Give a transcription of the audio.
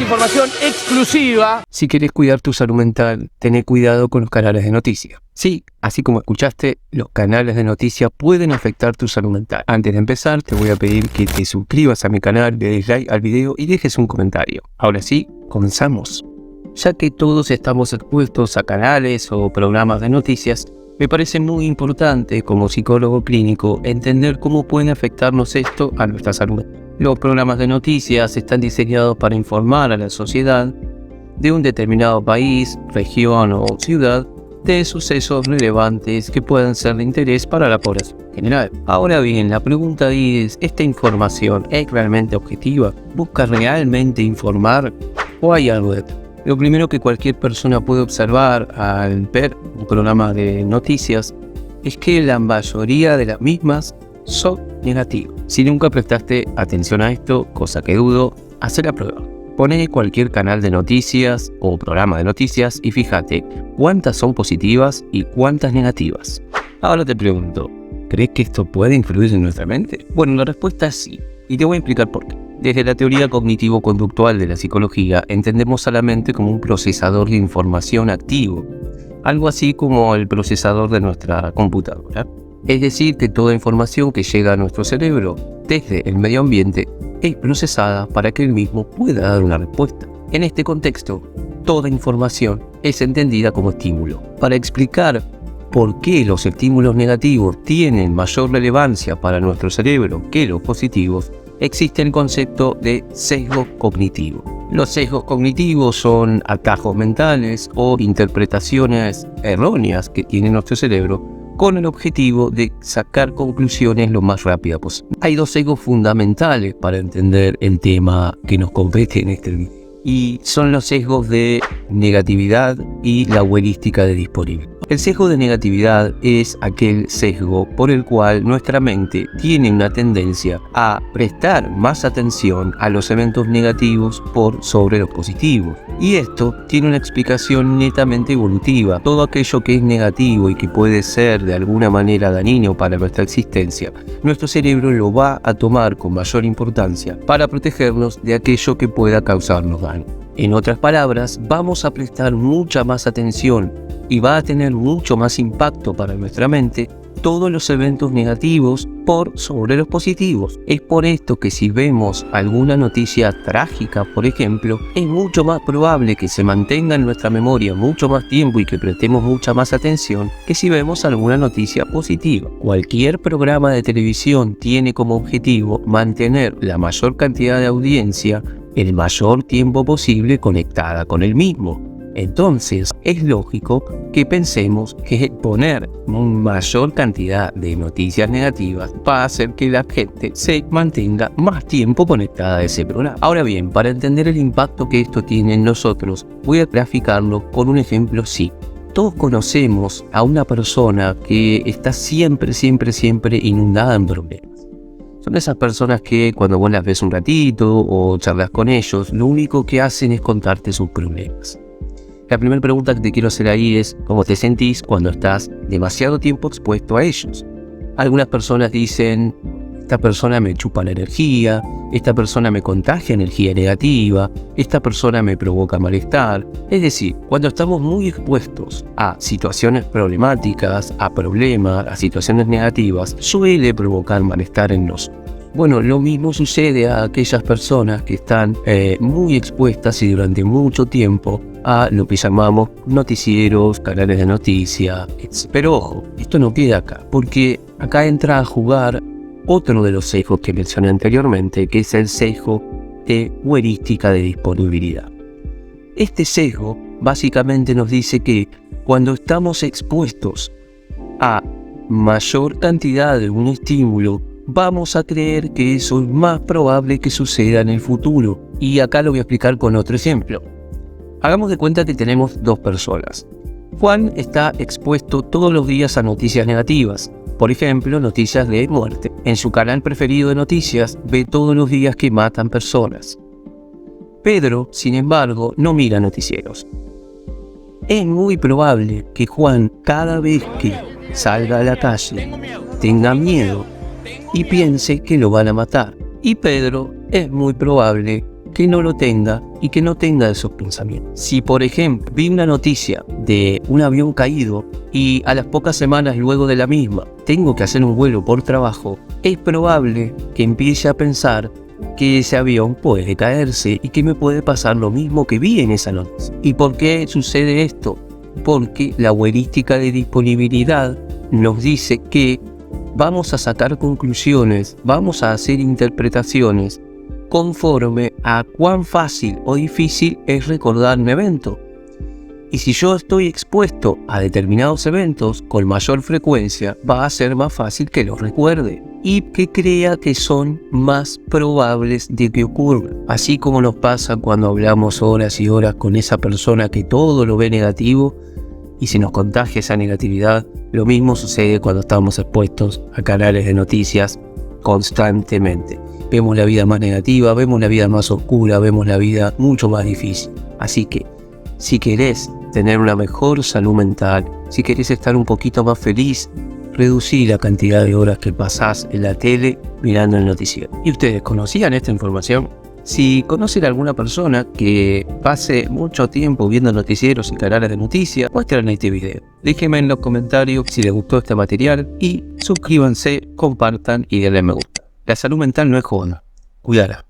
información exclusiva. Si querés cuidar tu salud mental, tené cuidado con los canales de noticias. Sí, así como escuchaste, los canales de noticias pueden afectar tu salud mental. Antes de empezar, te voy a pedir que te suscribas a mi canal, le des like al video y dejes un comentario. Ahora sí, comenzamos. Ya que todos estamos expuestos a canales o programas de noticias, me parece muy importante como psicólogo clínico entender cómo puede afectarnos esto a nuestra salud. Los programas de noticias están diseñados para informar a la sociedad de un determinado país, región o ciudad de sucesos relevantes que puedan ser de interés para la población general. Ahora bien, la pregunta es, ¿esta información es realmente objetiva? ¿Busca realmente informar o hay algo detrás? Lo primero que cualquier persona puede observar al ver un programa de noticias es que la mayoría de las mismas son negativas. Si nunca prestaste atención a esto, cosa que dudo, haz la prueba. Poné cualquier canal de noticias o programa de noticias y fíjate cuántas son positivas y cuántas negativas. Ahora te pregunto, ¿crees que esto puede influir en nuestra mente? Bueno, la respuesta es sí, y te voy a explicar por qué. Desde la teoría cognitivo-conductual de la psicología, entendemos a la mente como un procesador de información activo, algo así como el procesador de nuestra computadora. Es decir, que toda información que llega a nuestro cerebro desde el medio ambiente es procesada para que el mismo pueda dar una respuesta. En este contexto, toda información es entendida como estímulo. Para explicar por qué los estímulos negativos tienen mayor relevancia para nuestro cerebro que los positivos, existe el concepto de sesgo cognitivo. Los sesgos cognitivos son atajos mentales o interpretaciones erróneas que tiene nuestro cerebro con el objetivo de sacar conclusiones lo más rápido posible. Hay dos sesgos fundamentales para entender el tema que nos compete en este video, y son los sesgos de negatividad y la heurística de disponibilidad. El sesgo de negatividad es aquel sesgo por el cual nuestra mente tiene una tendencia a prestar más atención a los eventos negativos por sobre los positivos. Y esto tiene una explicación netamente evolutiva. Todo aquello que es negativo y que puede ser de alguna manera dañino para nuestra existencia, nuestro cerebro lo va a tomar con mayor importancia para protegernos de aquello que pueda causarnos daño. En otras palabras, vamos a prestar mucha más atención y va a tener mucho más impacto para nuestra mente todos los eventos negativos por sobre los positivos. Es por esto que si vemos alguna noticia trágica, por ejemplo, es mucho más probable que se mantenga en nuestra memoria mucho más tiempo y que prestemos mucha más atención que si vemos alguna noticia positiva. Cualquier programa de televisión tiene como objetivo mantener la mayor cantidad de audiencia el mayor tiempo posible conectada con el mismo. Entonces, es lógico que pensemos que poner mayor cantidad de noticias negativas va a hacer que la gente se mantenga más tiempo conectada a ese programa. Ahora bien, para entender el impacto que esto tiene en nosotros, voy a graficarlo con un ejemplo sí. Todos conocemos a una persona que está siempre inundada en problemas. Son esas personas que cuando vos las ves un ratito o charlas con ellos, lo único que hacen es contarte sus problemas. La primera pregunta que te quiero hacer ahí es ¿cómo te sentís cuando estás demasiado tiempo expuesto a ellos? Algunas personas dicen, esta persona me chupa la energía, esta persona me contagia energía negativa, esta persona me provoca malestar. Es decir, cuando estamos muy expuestos a situaciones problemáticas, a problemas, a situaciones negativas, suele provocar malestar en nosotros. Bueno, lo mismo sucede a aquellas personas que están muy expuestas y durante mucho tiempo a lo que llamamos noticieros, canales de noticias. Pero ojo, esto no queda acá, porque acá entra a jugar otro de los sesgos que mencioné anteriormente, que es el sesgo de heurística de disponibilidad. Este sesgo básicamente nos dice que cuando estamos expuestos a mayor cantidad de un estímulo, vamos a creer que eso es más probable que suceda en el futuro. Y acá lo voy a explicar con otro ejemplo. Hagamos de cuenta que tenemos dos personas. Juan está expuesto todos los días a noticias negativas. Por ejemplo, noticias de muerte. En su canal preferido de noticias ve todos los días que matan personas. Pedro, sin embargo, no mira noticieros. Es muy probable que Juan, cada vez que salga a la calle, tenga miedo y piense que lo van a matar. Y Pedro, es muy probable que no lo tenga y que no tenga esos pensamientos. Si por ejemplo vi una noticia de un avión caído y a las pocas semanas luego de la misma tengo que hacer un vuelo por trabajo, es probable que empiece a pensar que ese avión puede caerse y que me puede pasar lo mismo que vi en esa noticia. ¿Y por qué sucede esto? Porque la heurística de disponibilidad nos dice que vamos a sacar conclusiones, vamos a hacer interpretaciones conforme a cuán fácil o difícil es recordar un evento. Y si yo estoy expuesto a determinados eventos con mayor frecuencia, va a ser más fácil que los recuerde y que crea que son más probables de que ocurran. Así como nos pasa cuando hablamos horas y horas con esa persona que todo lo ve negativo y se nos contagia esa negatividad, lo mismo sucede cuando estamos expuestos a canales de noticias constantemente. Vemos la vida más negativa, vemos la vida más oscura, vemos la vida mucho más difícil. Así que, si querés tener una mejor salud mental, si querés estar un poquito más feliz, reducí la cantidad de horas que pasás en la tele mirando el noticiero. ¿Y ustedes conocían esta información? Si conocen a alguna persona que pase mucho tiempo viendo noticieros y canales de noticias, muestren este video. Déjenme en los comentarios si les gustó este material y suscríbanse, compartan y denle me gusta. La salud mental no es joda, cuídala.